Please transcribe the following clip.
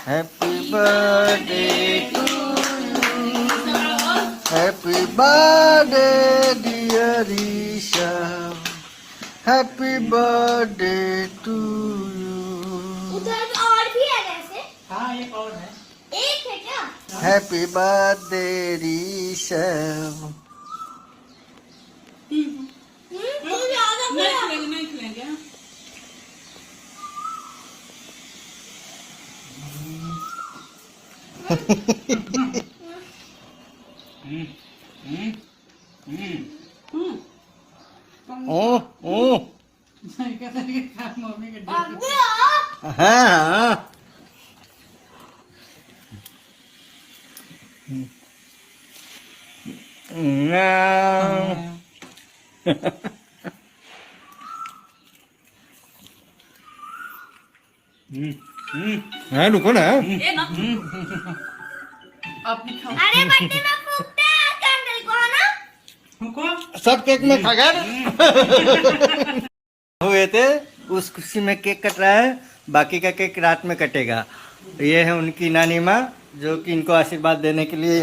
Happy birthday to happy birthday dear Isha happy birthday to you. उधर और भी है जैसे। हाँ एक और है। एक है क्या? Happy birthday Isha. तू ज्यादा नहीं खिलेंगे नहीं खिलेंगे। ओ नहीं कहते कि मम्मी के अब डेट भी आ। हाँ हाँ रुको ना। ये ना अपनी खाओ अरे बर्थडे में फूकते हैं कैंडल को है ना? हमको सब केक में खा गए हुए थे। उस खुशी में केक कट रहा है, बाकी का केक रात में कटेगा। ये है उनकी नानी माँ जो कि इनको आशीर्वाद देने के लिए